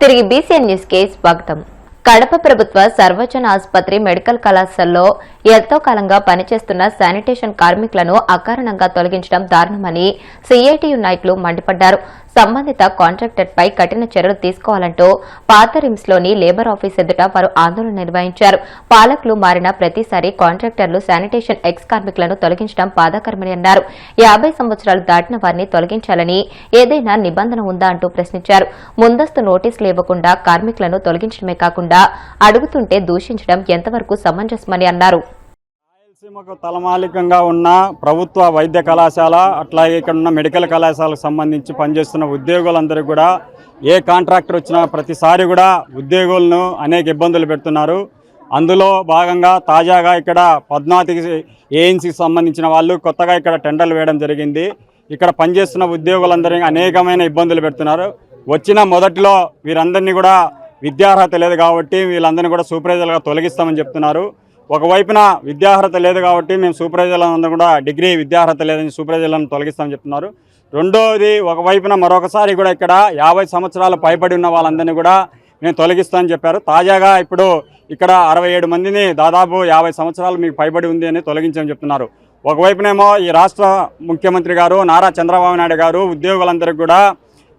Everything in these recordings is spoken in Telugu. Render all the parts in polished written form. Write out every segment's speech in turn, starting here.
తిరిగి బీసీఎన్ న్యూస్ కి స్వాగతం. కడప ప్రభుత్వ సర్వజన ఆసుపత్రి మెడికల్ కళాశాలలో ఎంతో కాలంగా పనిచేస్తున్న శానిటేషన్ కార్మికులను అకారణంగా తొలగించడం దారుణమని సీఐటీయూ నాయకులు మండిపడ్డారు. సంబంధిత కాంట్రాక్టర్పై కఠిన చర్యలు తీసుకోవాలంటూ పాత రిమ్స్లోని లేబర్ ఆఫీస్ ఎదుట వారు ఆందోళన నిర్వహించారు. పాలకులు మారిన ప్రతిసారి కాంట్రాక్టర్లు శానిటేషన్ ఎక్స్ కార్మికులను తొలగించడం బాధాకరమని అన్నారు. 50 సంవత్సరాలు దాటిన వారిని తొలగించాలని ఏదైనా నిబంధన ఉందా అంటూ ప్రశ్నించారు. ముందస్తు నోటీసులు ఇవ్వకుండా కార్మికులను తొలగించడమే కాకుండా అడుగుతుంటే దూషించడం ఎంతవరకు సమంజసమని అన్నారు. రాయలసీమకు తలమాలికంగా ఉన్న ప్రభుత్వ వైద్య కళాశాల అట్లాగే ఇక్కడ ఉన్న మెడికల్ కళాశాలకు సంబంధించి పనిచేస్తున్న ఉద్యోగులందరూ కూడా ఏ కాంట్రాక్టర్ వచ్చినా ప్రతిసారి కూడా ఉద్యోగులను అనేక ఇబ్బందులు పెడుతున్నారు. అందులో భాగంగా తాజాగా ఇక్కడ పద్మావతికి ఏఎన్సీకి సంబంధించిన వాళ్ళు కొత్తగా ఇక్కడ టెండర్లు వేయడం జరిగింది. ఇక్కడ పనిచేస్తున్న ఉద్యోగులందరినీ అనేకమైన ఇబ్బందులు పెడుతున్నారు. వచ్చిన మొదటిలో వీరందరినీ కూడా విద్యార్హత లేదు కాబట్టి వీళ్ళందరినీ కూడా సూపర్వైజర్లుగా తొలగిస్తామని చెప్తున్నారు. ఒకవైపున విద్యార్హత లేదు కాబట్టి మేము సూపర్వైజర్లందరూ కూడా డిగ్రీ విద్యార్హత లేదని సూపర్వైజర్లను తొలగిస్తామని చెప్తున్నారు. రెండోది ఒకవైపున మరొకసారి కూడా ఇక్కడ 50 సంవత్సరాలు పైబడి ఉన్న వాళ్ళందరినీ కూడా మేము తొలగిస్తామని చెప్పారు. తాజాగా ఇప్పుడు ఇక్కడ 67 మందిని దాదాపు 50 సంవత్సరాలు మీకు పైబడి ఉంది అని తొలగించమని చెప్తున్నారు. ఒకవైపునేమో ఈ రాష్ట్ర ముఖ్యమంత్రి గారు నారా చంద్రబాబు నాయుడు గారు ఉద్యోగులందరికీ కూడా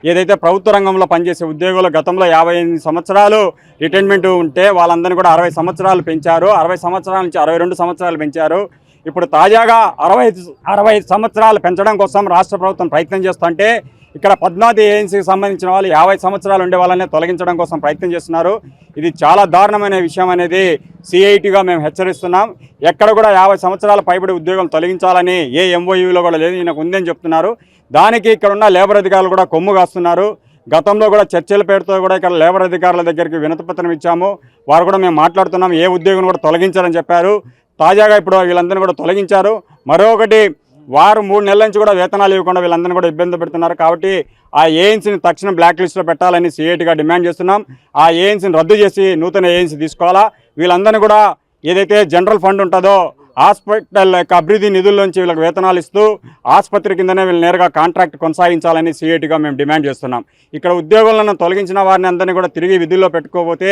ఏదైతే ప్రభుత్వ రంగంలో పనిచేసే ఉద్యోగులు గతంలో 58 సంవత్సరాలు రిటైర్మెంట్ ఉంటే వాళ్ళందరినీ కూడా 60 సంవత్సరాలు పెంచారు. 60 సంవత్సరాల నుంచి 62 సంవత్సరాలు పెంచారు. ఇప్పుడు తాజాగా 60 సంవత్సరాలు పెంచడం కోసం రాష్ట్ర ప్రభుత్వం ప్రయత్నం చేస్తుంటే ఇక్కడ పద్మావతి ఏజెన్సీకి సంబంధించిన వాళ్ళు 50 సంవత్సరాలు ఉండే వాళ్ళనే తొలగించడం కోసం ప్రయత్నం చేస్తున్నారు. ఇది చాలా దారుణమైన విషయం అనేది సిఐటిగా మేము హెచ్చరిస్తున్నాం. ఎక్కడ కూడా 50 సంవత్సరాల పైబడి ఉద్యోగులు తొలగించాలని ఏ ఎంఓయూలో కూడా లేదు, ఈయనకు ఉందని చెప్తున్నారు. దానికి ఇక్కడ ఉన్న లేబర్ అధికారులు కూడా కొమ్ము కాస్తున్నారు. గతంలో కూడా చర్చల పేరుతో కూడా ఇక్కడ లేబర్ అధికారుల దగ్గరికి వినతిపత్రం ఇచ్చాము. వారు కూడా మేము మాట్లాడుతున్నాం, ఏ ఉద్యోగిని కూడా తొలగించారని చెప్పారు. తాజాగా ఇప్పుడు వీళ్ళందరినీ కూడా తొలగించారు. మరొకటి వారు 3 నెలల నుంచి కూడా వేతనాలు ఇవ్వకుండా వీళ్ళందరినీ కూడా ఇబ్బంది పెడుతున్నారు. కాబట్టి ఆ ఏఎన్సీని తక్షణం బ్లాక్ లిస్ట్లో పెట్టాలని సిఐటిగా డిమాండ్ చేస్తున్నాం. ఆ ఏఎన్సీని రద్దు చేసి నూతన ఏఎన్సీ తీసుకోవాలా. వీళ్ళందరినీ కూడా ఏదైతే జనరల్ ఫండ్ ఉంటుందో హాస్పిటల్ యొక్క అభివృద్ధి నిధుల్లోంచి వీళ్ళకి వేతనాలు ఇస్తూ ఆసుపత్రి కిందనే వీళ్ళు నేరుగా కాంట్రాక్ట్ కొనసాగించాలని సిఐటిగా మేము డిమాండ్ చేస్తున్నాం. ఇక్కడ ఉద్యోగులను తొలగించిన వారిని అందరినీ కూడా తిరిగి విధుల్లో పెట్టుకోకపోతే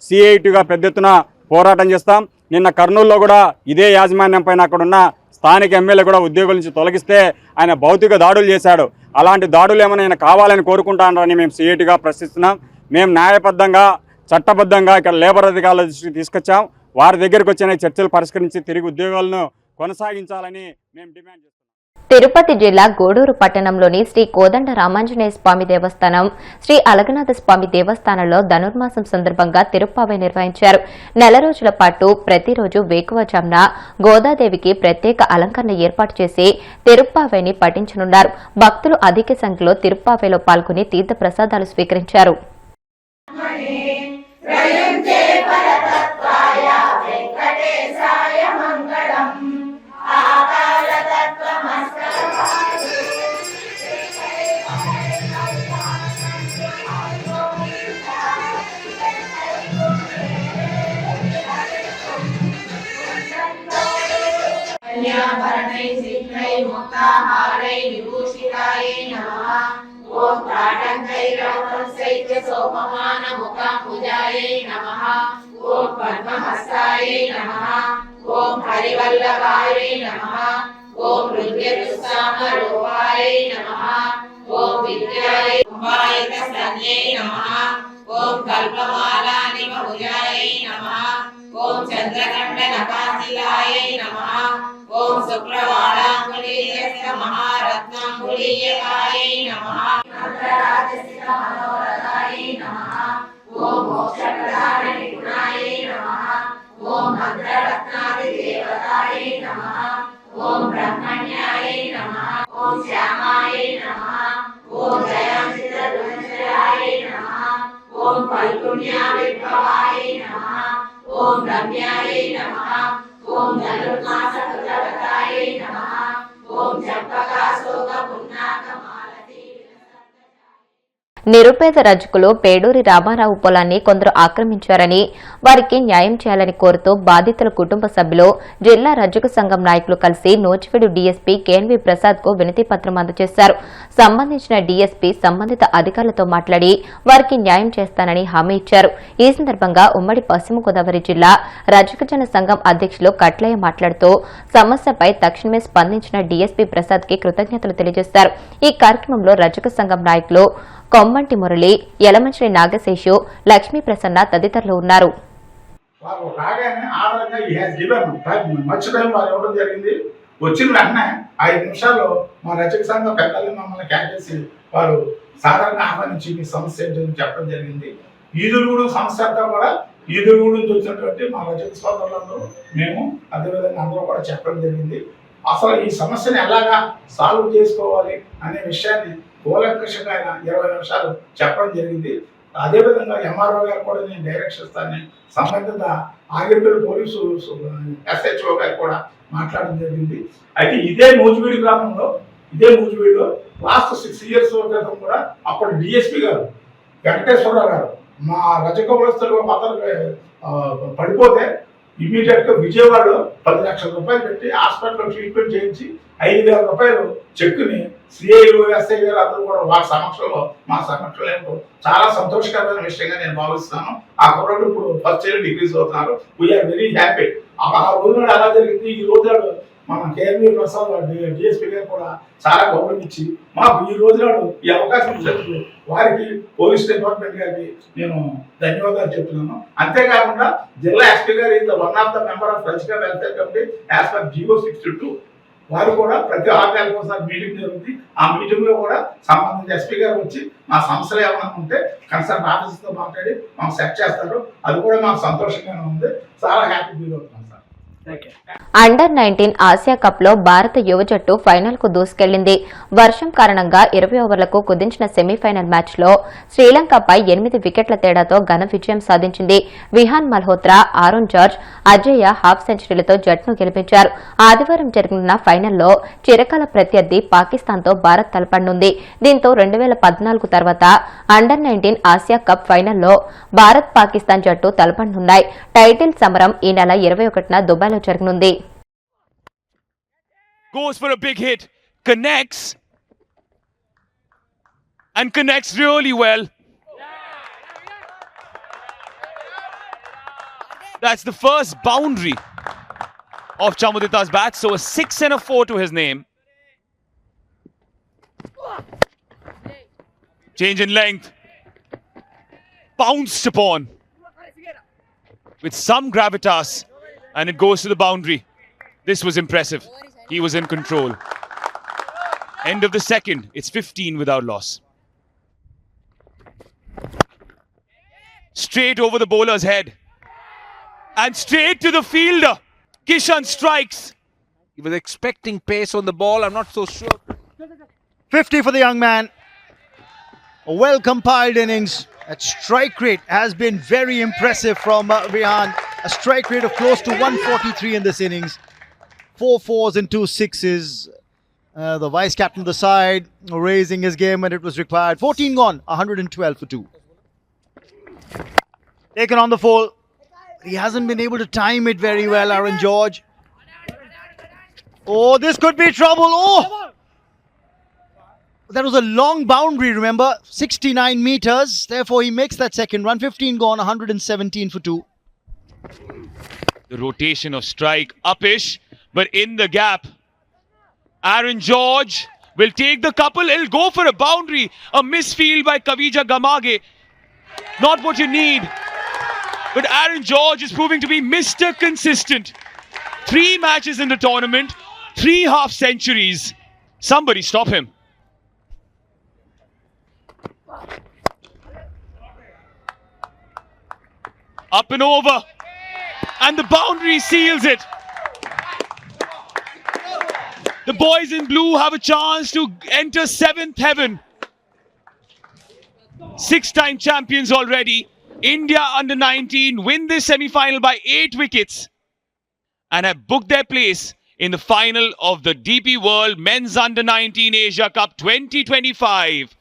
సిఐటిగా పెద్ద ఎత్తున పోరాటం చేస్తాం. నిన్న కర్నూలులో కూడా ఇదే యాజమాన్యం పైన అక్కడున్న స్థానిక ఎమ్మెల్యే కూడా ఉద్యోగుల నుంచి తొలగిస్తే ఆయన భౌతిక దాడులు చేశాడు. అలాంటి దాడులు ఏమైనా ఆయన కావాలని కోరుకుంటానని మేము సిఐటిగా ప్రశ్నిస్తున్నాం. మేము న్యాయబద్ధంగా చట్టబద్ధంగా ఇక్కడ లేబర్ అధికారుల దృష్టికి తీసుకొచ్చాం. వారి దగ్గరికి వచ్చిన చర్చలు పరిష్కరించి తిరిగి ఉద్యోగాలను కొనసాగించాలని మేము డిమాండ్ చేస్తున్నాం. తిరుపతి జిల్లా గూడూరు పట్టణంలోని శ్రీ కోదండ రామాంజనేయ స్వామి దేవస్థానం, శ్రీ అలగనాథ స్వామి దేవస్థానంలో ధనుర్మాసం సందర్భంగా తిరుప్పావై నిర్వహించారు. నెల రోజుల పాటు ప్రతిరోజు వేకువజామున గోదాదేవికి ప్రత్యేక అలంకరణ ఏర్పాటు చేసి తిరుప్పావైని పఠించనున్నారు. భక్తులు అధిక సంఖ్యలో తిరుప్పావైలో పాల్గొని తీర్థ ప్రసాదాలు స్వీకరించారు. ఓం తాటంకైరవసైత్య సోమమాన ముఖాంబుజాయై నమః. ఓం పద్మహస్తాయై నమః. ఓం హరివల్లభాయై నమః. ఓం రుద్రదుస్సామరూపాయై నమః. ఓం విద్యాయై ఉపాయకస్తన్యై నమః. ఓం కల్పమాలాని బహుజాయై నమః. ఓం చంద్రకంఠనకాశిలాయై నమః. ఓం శుక్రవాళాంగులీయస్య మహారత్నాంగులీయకాయై నమః. మనోరథాయై నమః. ఓం మోక్షప్రదాయ నిపుణాయై నమః. ఓం భద్రరత్నాది దేవతాయై నమః. ఓం బ్రహ్మణ్యాయై నమః. ఓం శ్యామాయై నమః. ఓం జయాంసితరుణాయై నమః. ఓం పల్గుణ్యావిర్భవాయై నమః. ఓం రమ్యాయై నమః. ఓం ధనుర్మాస కృతవతాయై నమః. ఓం చంపకాశోక పున్నాక నిరుపేద రజకులు పేడూరి రామారావు పొలాన్ని కొందరు ఆక్రమించారని వారికి న్యాయం చేయాలని కోరుతూ బాధితుల కుటుంబ సభ్యులు జిల్లా రజక సంఘం నాయకులు కలిసి నూజివీడు డీఎస్పీ కేఎన్వి ప్రసాద్ కు వినతి పత్రం అందజేశారు. సంబంధించిన డీఎస్పీ సంబంధిత అధికారులతో మాట్లాడి వారికి న్యాయం చేస్తానని హామీ ఇచ్చారు. ఈ సందర్భంగా ఉమ్మడి పశ్చిమ గోదావరి జిల్లా రజక జన సంఘం అధ్యక్షులు కట్లయ్య మాట్లాడుతూ సమస్యపై తక్షణమే స్పందించిన డీఎస్పీ ప్రసాద్ కి కృతజ్ఞతలు తెలియజేశారు. ఈ కార్యక్రమంలో రజక సంఘం నాయకులు కొమ్మంటి మురళి, యలమంచిలి నాగశేషు, లక్ష్మీ ప్రసన్న తదితరులు ఉన్నారు. వచ్చిన వెంటనే 5 నిమిషాల్లో మా రచక సంఘం పెద్దలు మమ్మల్ని క్యాచేసి వారు సాధారణ ఆహ్వానించి మీ సమస్య ఏంటని చెప్పడం జరిగింది. ఈదురుగూడు సమస్య అంతా కూడా ఈదురుగూడు నుంచి వచ్చినటువంటి మా రచక సోదరులందరూ మేము అదేవిధంగా అందరూ కూడా చెప్పడం జరిగింది. అసలు ఈ సమస్యను ఎలాగా సాల్వ్ చేసుకోవాలి అనే విషయాన్ని కూలంకషంగా ఆయన 20 నిమిషాలు చెప్పడం జరిగింది. అదేవిధంగా ఎంఆర్ఓ గారు కూడా నేను డైరెక్షన్ ఇస్తానని సంబంధిత ఆగిరిపల్లి పోలీసు ఎస్హెచ్ఓ గారు కూడా మాట్లాడడం జరిగింది. అయితే ఇదే నూజివీడు గ్రామంలో నూజివీడులో లాస్ట్ 6 years క్రితం కూడా అప్పుడు డిఎస్పీ గారు వెంకటేశ్వరరావు గారు మా రజకవలస్తులు అతను పడిపోతే ఇమీడియట్ గా విజయవాడలో 10 లక్షల రూపాయలు పెట్టి హాస్పిటల్లో ట్రీట్మెంట్ చేయించి 5,000 రూపాయలు చెక్కుని సిఐలు ఎస్ఐ గారు అందరూ కూడా వారి సమక్షంలో మా సమక్షంలో చాలా సంతోషకరమైన విషయంగా నేను భావిస్తున్నాను. ఆ కుర్రాడు ఇప్పుడు ఫస్ట్ ఇయర్ డిగ్రీస్ అవుతున్నారు. We are very happy. ఆ రోజు నాడు ఎలా జరిగింది, ఈ రోజు నాడు మన కేఎన్వి ప్రసాద్ డిఎస్పీ గారు కూడా చాలా గౌరవించి మాకు ఈ రోజు నాడు ఈ అవకాశం ఇచ్చినందుకు వారికి పోలీస్ డిపార్ట్మెంట్ గారికి నేను ధన్యవాదాలు చెప్తున్నాను. అంతేకాకుండా జిల్లా ఎస్పీ గారు is one of the member of రజికా welfare committee as per GO 62. వారు కూడా ప్రతి 6 నెలలకు ఒకసారి మీటింగ్ జరుగుతుంది. ఆ మీటింగ్ లో కూడా సంబంధించిన ఎస్పీ గారు వచ్చి మా సమస్యలు ఏమైనా ఉంటే కన్సర్న్ ఆఫీసర్తో మాట్లాడి మాకు సెట్ చేస్తారు. అది కూడా మాకు సంతోషంగానే ఉంది. చాలా హ్యాపీ ఫీల్ అవుతున్నాం సార్. అండర్ 19 ఆసియా కప్ లో భారత యువ జట్టు ఫైనల్ కు దూసుకెళ్లింది. వర్షం కారణంగా 20 ఓవర్లకు కుదించిన సెమీఫైనల్ మ్యాచ్ లో శ్రీలంకపై 8 వికెట్ల తేడాతో ఘన విజయం సాధించింది. Vihaan Malhotra, Aaron George, Ajay half సెంచరీలతో జట్టును గెలిపించారు. ఆదివారం జరగనున్న ఫైనల్లో చిరకాల ప్రత్యర్థి పాకిస్తాన్ తో భారత్ తలపడనుంది. దీంతో 2014 తర్వాత అండర్ 19 ఆసియా కప్ ఫైనల్లో భారత్ పాకిస్తాన్ జట్టు తలపడనున్నాయి. టైటిల్ సమరం ఈ నెల 21న దుబాయ్లో జరగనుంది. Goes for a big hit, connects and connects really well. That's the first boundary of Chamudita's bat, so a 6 and a 4 to his name. Change in length, bounced upon with some gravitas, and it goes to the boundary. This was impressive. He was in control. End of the second. It's 15 without loss. Straight over the bowler's head. And straight to the fielder. Kishan strikes. He was expecting pace on the ball. I'm not so sure. 50 for the young man. A well-compiled innings. That strike rate has been very impressive from Vihan. A strike rate of close to 143 in this innings. 4 4s and 2 6s. The vice captain of the side raising his game when it was required. 14 gone, 112 for 2. Taken on the full. He hasn't been able to time it very well, Aaron George. Oh, this could be trouble. Oh! That was a long boundary, remember? 69 meters. Therefore, he makes that second run. 15 gone, 117 for 2. The rotation of strike, upish, but in the gap. Aaron George will take the couple. He'll go for a boundary. A misfield by Kavija Gamage. Not what you need. But Aaron George is proving to be Mr. Consistent. 3 matches in the tournament, 3 half centuries. Somebody stop him. Up and over. And the boundary seals it. The boys in blue have a chance to enter 7th heaven. 6-time champions already. India under 19 win this semi-final by 8 wickets and have booked their place in the final of the DP World Men's Under 19 Asia Cup 2025.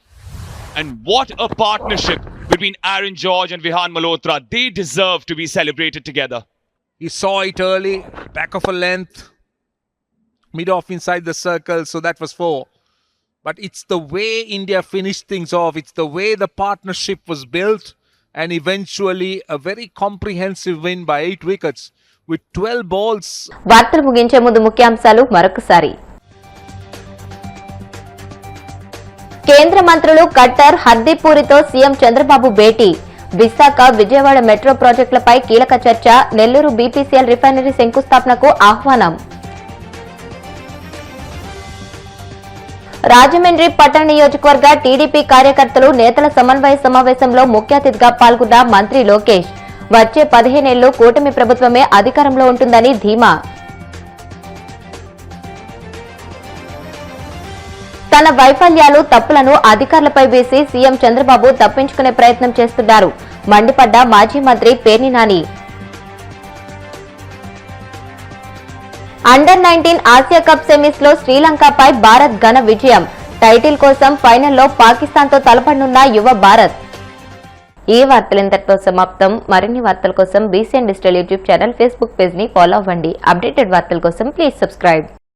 And what a partnership between Aaron George and Vihan Malhotra. They deserve to be celebrated together. He saw it early, back of a length, mid off inside the circle, so that was 4. But it's the way India finished things off, it's the way the partnership was built, and eventually a very comprehensive win by 8 wickets with 12 balls. వార్తలు ముగించే ముందు ముఖ్యాంశాలు మరొకసారి. కేంద్ర మంత్రులు ఖట్టర్, హర్దీపూరితో సీఎం చంద్రబాబు భేటీ. విశాఖ, విజయవాడ మెట్రో ప్రాజెక్టులపై కీలక చర్చ. నెల్లూరు బీపీసీఎల్ రిఫైనరీ శంకుస్థాపనకు ఆహ్వానం. రాజమండ్రి పట్టణ నియోజకవర్గ టీడీపీ కార్యకర్తలు నేతల సమన్వయ సమావేశంలో ముఖ్య అతిథిగా పాల్గొన్న మంత్రి లోకేష్. వచ్చే 15 ఏళ్లు కూటమి ప్రభుత్వమే అధికారంలో ఉంటుందని ధీమా. తన వైఫల్యాలు, తప్పులను అధికారులపై వేసి సీఎం చంద్రబాబు తప్పించుకునే ప్రయత్నం చేస్తున్నారు. మండిపడ్డ మాజీ మంత్రి Perni Nani. Under-19 Asia cup semis లో శ్రీలంకపై భారత్ ఘన విజయం. టైటిల్ కోసం ఫైనల్లో పాకిస్తాన్ తో తలపడనున్న యువ భారత్. ఈ వార్తలు ఇంతటితో సమాప్తం. మరిన్ని వార్తల కోసం BCN digital YouTube channel, Facebook page ని ఫాలో అవ్వండి. అప్డేటెడ్ వార్తల కోసం ప్లీజ్ సబ్స్క్రైబ్.